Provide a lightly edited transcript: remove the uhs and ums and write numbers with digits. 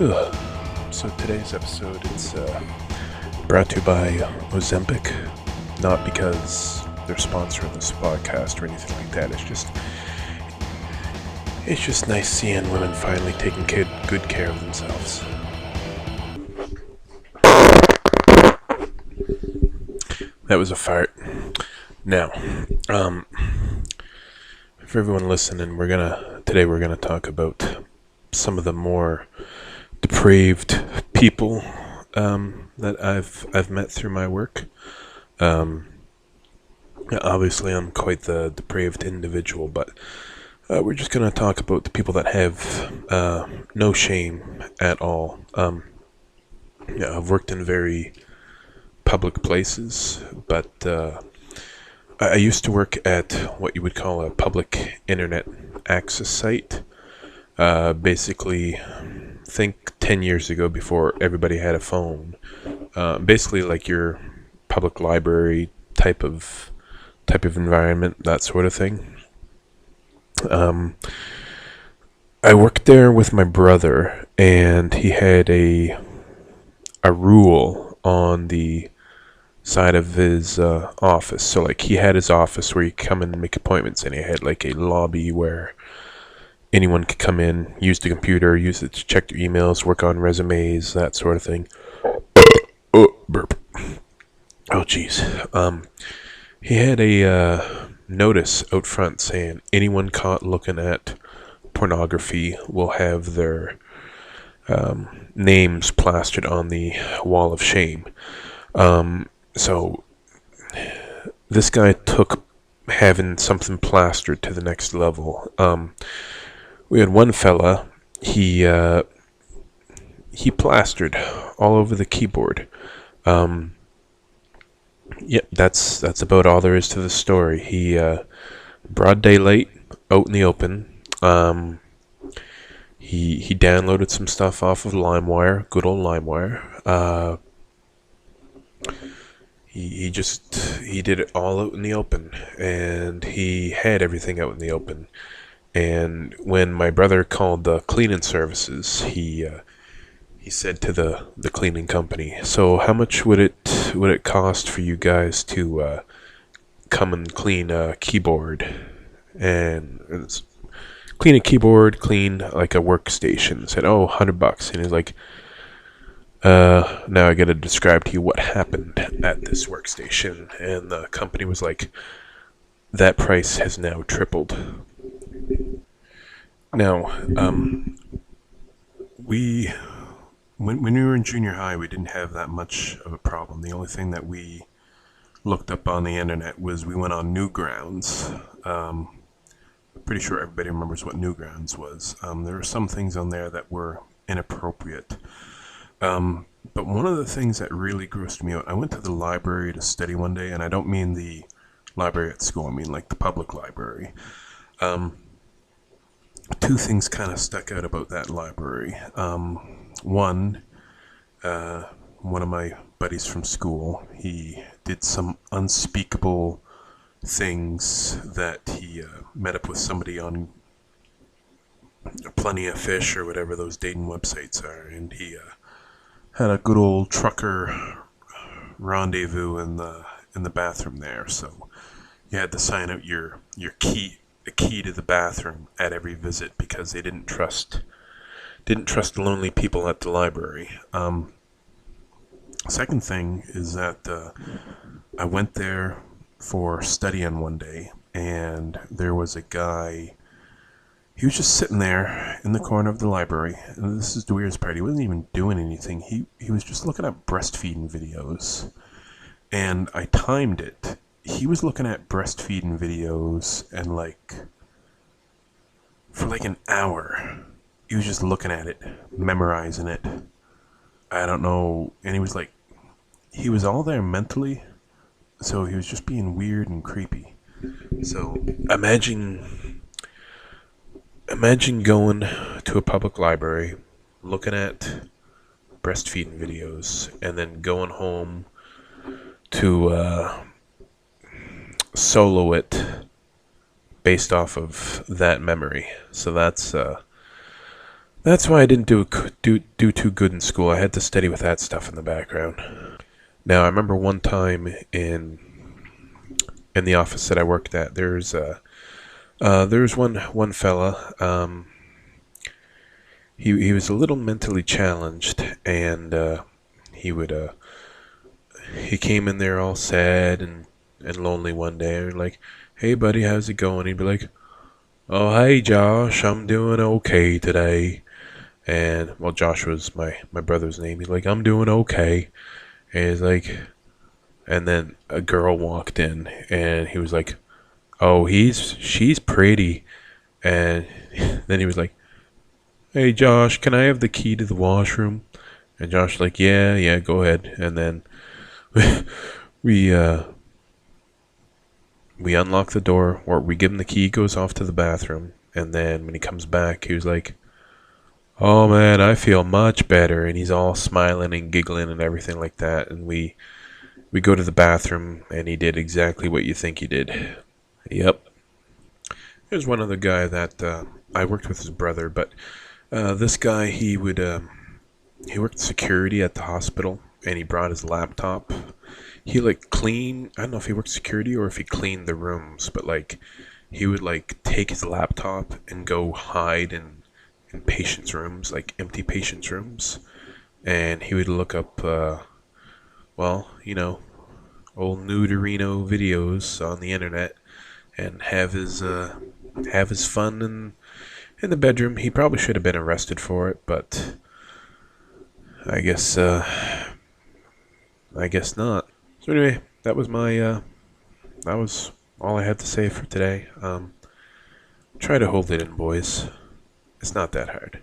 Ugh. So today's episode is brought to you by Ozempic, not because they're sponsoring this podcast or anything like that. It's just nice seeing women finally taking good care of themselves. That was a fart. Now, for everyone listening, today we're gonna talk about some of the more depraved people that I've met through my work. Obviously, I'm quite the depraved individual, but we're just gonna talk about the people that have no shame at all. I've worked in very public places, but I used to work at what you would call a public internet access site. Basically, think 10 years ago, before everybody had a phone. Basically, like your public library type of environment, that sort of thing. I worked there with my brother, and he had a rule on the side of his office. So, like, he had his office where you come in and make appointments, and he had like a lobby where anyone could come in, use the computer, use it to check their emails, work on resumes, that sort of thing. Oh, burp. Oh, jeez. He had a notice out front saying anyone caught looking at pornography will have their names plastered on the wall of shame. So this guy took having something plastered to the next level. We had one fella, he plastered all over the keyboard. Yep, that's about all there is to the story. He broad daylight, out in the open. He downloaded some stuff off of LimeWire, good old LimeWire. He did it all out in the open, and he had everything out in the open. And when my brother called the cleaning services, he said to the cleaning company, "So how much would it cost for you guys to come and clean a keyboard and clean a keyboard, clean like a workstation?" Said, "Oh, $100." And he's like, "Now I got to describe to you what happened at this workstation." And the company was like, "That price has now tripled." Now, when we were in junior high, we didn't have that much of a problem. The only thing that we looked up on the internet was we went on Newgrounds. I'm pretty sure everybody remembers what Newgrounds was. There were some things on there that were inappropriate. But one of the things that really grossed me out, I went to the library to study one day, and I don't mean the library at school, I mean like the public library. Two things kind of stuck out about that library. One of my buddies from school, he did some unspeakable things that he met up with somebody on Plenty of Fish or whatever those dating websites are, and he had a good old trucker rendezvous in the bathroom there. So you had to sign out your key to the bathroom at every visit because they didn't trust lonely people at the library. Second thing is that I went there for studying one day, and there was a guy. He was just sitting there in the corner of the library, and this is the weirdest part. He wasn't even doing anything. He was just looking at breastfeeding videos, and I timed it. He was looking at breastfeeding videos, and for an hour, he was just looking at it, memorizing it. I don't know, and he was all there mentally, so he was just being weird and creepy. So imagine going to a public library, looking at breastfeeding videos, and then going home to solo it based off of that memory. So that's That's why I didn't do too good in school. I had to study with that stuff in the background. Now I remember one time in the office that I worked at. There's one fella. He was a little mentally challenged, and he would he came in there all sad and lonely one day. And like, hey buddy, how's it going? He'd be like, oh hey Josh, I'm doing okay today. And well, Josh was my brother's name. He's like, I'm doing okay. And he's like, and then a girl walked in, and he was like, oh, she's pretty. And then he was like, hey Josh, can I have the key to the washroom? And Josh like, yeah, go ahead. And then we we unlock the door, or we give him the key, he goes off to the bathroom, and then when he comes back, he was like, oh man, I feel much better, and he's all smiling and giggling and everything like that. And we go to the bathroom, and he did exactly what you think he did. Yep. There's one other guy that I worked with his brother, but this guy he worked security at the hospital, and he brought his laptop. He like clean. I don't know if he worked security or if he cleaned the rooms, but like he would like take his laptop and go hide in patients' rooms, like empty patients' rooms, and he would look up, well, old neuterino videos on the internet and have his fun in the bedroom. He probably should have been arrested for it, but I guess I guess not. So anyway, that was all I had to say for today. Try to hold it in, boys. It's not that hard.